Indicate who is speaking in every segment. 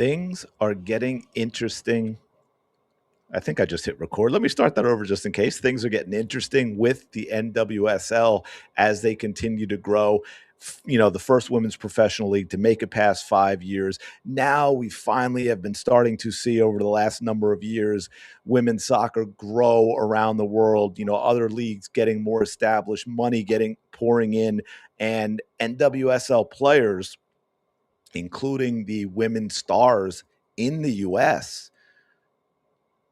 Speaker 1: Things are getting interesting. I think I just hit record. Let me start that over just in case. Things are getting interesting with the NWSL as they continue to grow. The first women's professional league to make it past 5 years. Now we finally have been starting to see over the last number of years women's soccer grow around the world. Other leagues getting more established, money getting pouring in, and NWSL players, including the women stars in the US,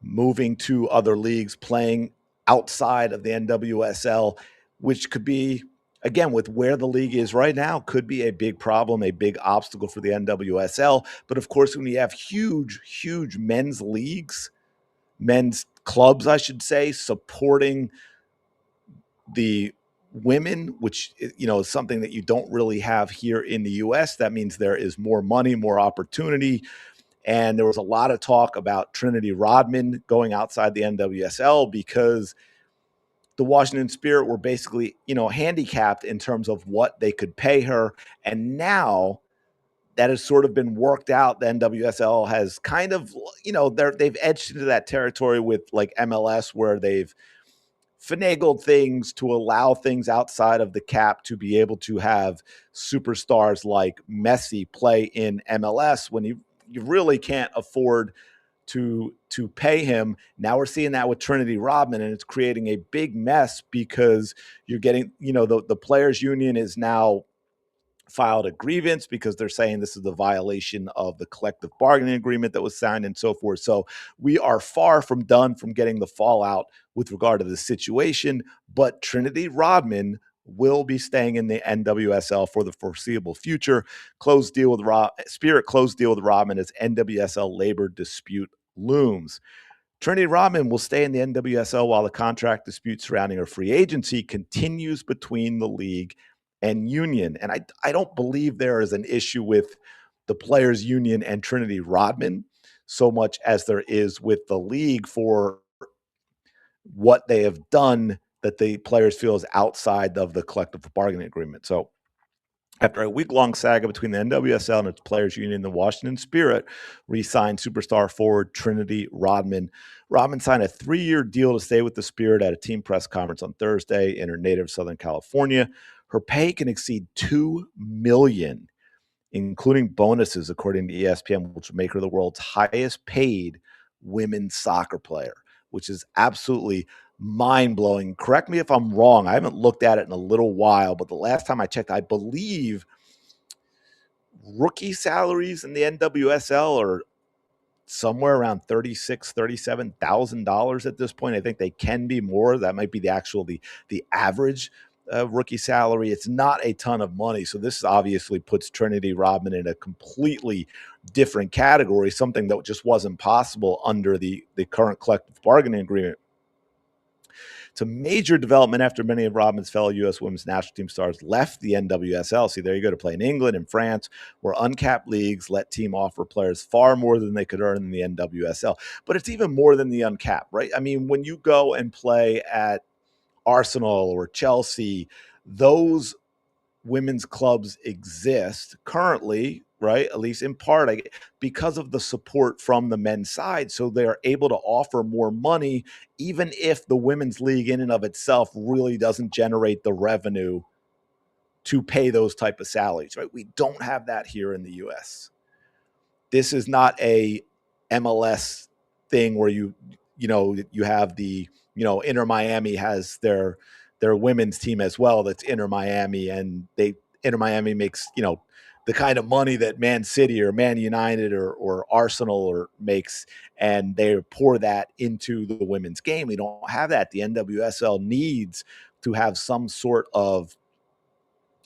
Speaker 1: moving to other leagues, playing outside of the NWSL, which could be, again, with where the league is right now, could be a big problem, a big obstacle for the NWSL. But of course, when you have huge, huge men's leagues, men's clubs, I should say, supporting the women, which is something that you don't really have here in the US. That means there is more money, more opportunity. And there was a lot of talk about Trinity Rodman going outside the NWSL because the Washington Spirit were basically, handicapped in terms of what they could pay her. And now that has sort of been worked out. The NWSL has kind of, they've edged into that territory with like MLS, where they've finagled things to allow things outside of the cap to be able to have superstars like Messi play in MLS when you really can't afford to pay him. Now we're seeing that with Trinity Rodman, and it's creating a big mess because you're getting, the players union is now filed a grievance because they're saying this is a violation of the collective bargaining agreement that was signed and so forth. So we are far from done from getting the fallout with regard to the situation, but Trinity Rodman will be staying in the NWSL for the foreseeable future. Spirit closed deal with Rodman as NWSL labor dispute looms. Trinity Rodman will stay in the NWSL while the contract dispute surrounding her free agency continues between the league and union. And I don't believe there is an issue with the players' union and Trinity Rodman so much as there is with the league for what they have done that the players feel is outside of the collective bargaining agreement. So after a week-long saga between the NWSL and its players' union, the Washington Spirit re-signed superstar forward Trinity Rodman. Rodman signed a 3-year deal to stay with the Spirit at a team press conference on Thursday in her native Southern California. Her pay can exceed $2 million, including bonuses, according to ESPN, which would make her the world's highest-paid women's soccer player, which is absolutely mind-blowing. Correct me if I'm wrong. I haven't looked at it in a little while, but the last time I checked, I believe rookie salaries in the NWSL are somewhere around $37,000 at this point. I think they can be more. That might be the average rookie salary. It's not a ton of money. So this obviously puts Trinity Rodman in a completely different category, something that just wasn't possible under the current collective bargaining agreement. It's a major development after many of Rodman's fellow U.S. women's national team stars left the NWSL. See, there you go, to play in England and France, where uncapped leagues let team offer players far more than they could earn in the NWSL. But it's even more than the uncapped, right? I mean, when you go and play at Arsenal or Chelsea, those women's clubs exist currently, right? At least in part, because of the support from the men's side. So they are able to offer more money, even if the women's league in and of itself really doesn't generate the revenue to pay those type of salaries, right? We don't have that here in the US. This is not a MLS thing where you have the, Inter Miami has their women's team as well. That's Inter Miami, and Inter Miami makes, the kind of money that Man City or Man United or Arsenal makes, and they pour that into the women's game. We don't have that. The NWSL needs to have some sort of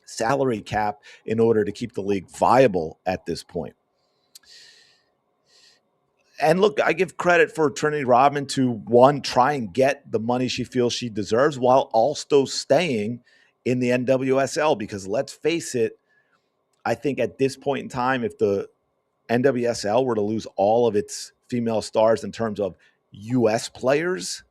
Speaker 1: salary cap in order to keep the league viable at this point. And look, I give credit for Trinity Rodman to, one, try and get the money she feels she deserves while also staying in the NWSL, because let's face it, I think at this point in time, if the NWSL were to lose all of its female stars in terms of U.S. players,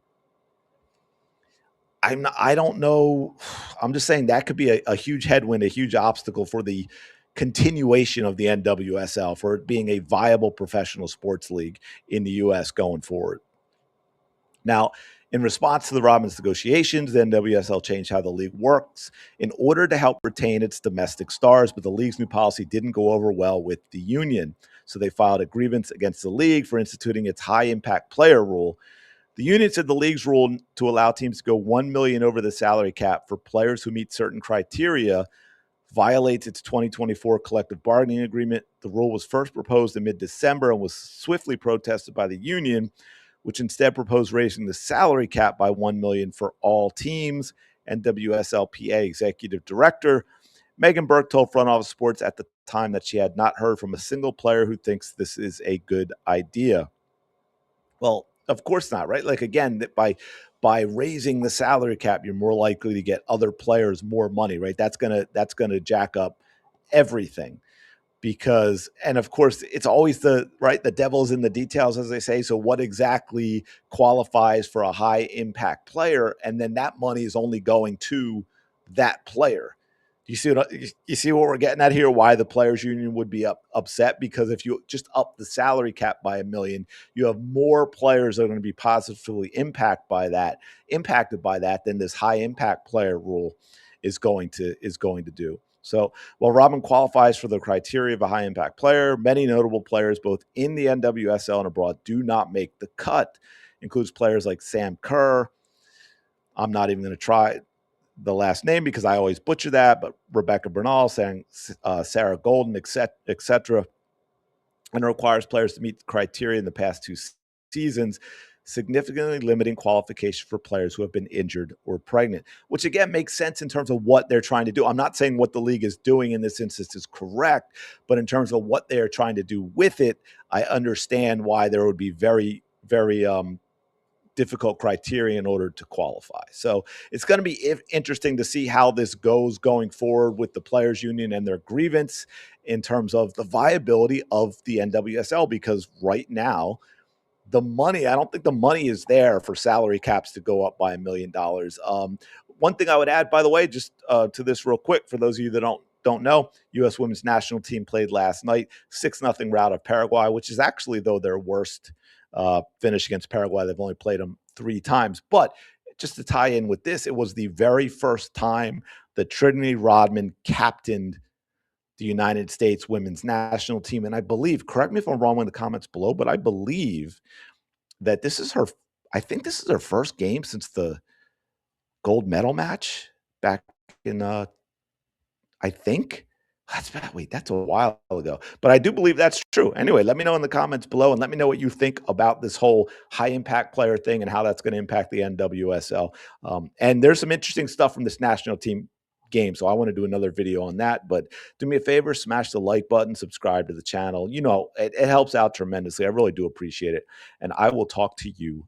Speaker 1: I don't know. I'm just saying that could be a huge headwind, a huge obstacle for the continuation of the NWSL, for it being a viable professional sports league in the U.S. going forward. Now, in response to the Rodman's negotiations, the NWSL changed how the league works in order to help retain its domestic stars, but the league's new policy didn't go over well with the union. So they filed a grievance against the league for instituting its high impact player rule. The union said the league's rule to allow teams to go $1 million over the salary cap for players who meet certain criteria violates its 2024 collective bargaining agreement. The rule was first proposed in mid-December and was swiftly protested by the union, which instead proposed raising the salary cap by $1 million for all teams. NWSLPA executive director Megan Burke told Front Office Sports at the time that she had not heard from a single player who thinks this is a good idea. Well, of course not, right? Like, again, that by raising the salary cap, you're more likely to get other players more money, right? That's gonna jack up everything, because, and of course, it's always the devil's in the details, as they say. So what exactly qualifies for a high impact player? And then that money is only going to that player. You see what we're getting at here? Why the players union would be upset? Because if you just up the salary cap by $1 million, you have more players that are going to be positively impacted by that than this high impact player rule is going to do. So while Rodman qualifies for the criteria of a high impact player, many notable players both in the NWSL and abroad do not make the cut. Includes players like Sam Kerr. I'm not even going to try the last name because I always butcher that, but Rebecca Bernal, Sarah Golden, etc. And it requires players to meet the criteria in the past 2 seasons, significantly limiting qualification for players who have been injured or pregnant, which again makes sense in terms of what they're trying to do. I'm not saying what the league is doing in this instance is correct, but in terms of what they are trying to do with it, I understand why there would be very, very difficult criteria in order to qualify. So it's going to be interesting to see how this goes going forward with the players union and their grievance in terms of the viability of the NWSL, because right now the money, I don't think the money is there for salary caps to go up by $1 million. One thing I would add, by the way, just to this real quick, for those of you that don't know, U.S. women's national team played last night, 6-0 rout of Paraguay, which is actually, though, their worst finish against Paraguay. They've only played them 3 times. But just to tie in with this, it was the very first time that Trinity Rodman captained the United States women's national team. And I believe, correct me if I'm wrong in the comments below, but I believe that I think this is her first game since the gold medal match back in, I think. That's a while ago. But I do believe that's true. Anyway, let me know in the comments below and let me know what you think about this whole high impact player thing and how that's going to impact the NWSL. And there's some interesting stuff from this national team game. So I want to do another video on that. But do me a favor, smash the like button, subscribe to the channel. You know, it helps out tremendously. I really do appreciate it. And I will talk to you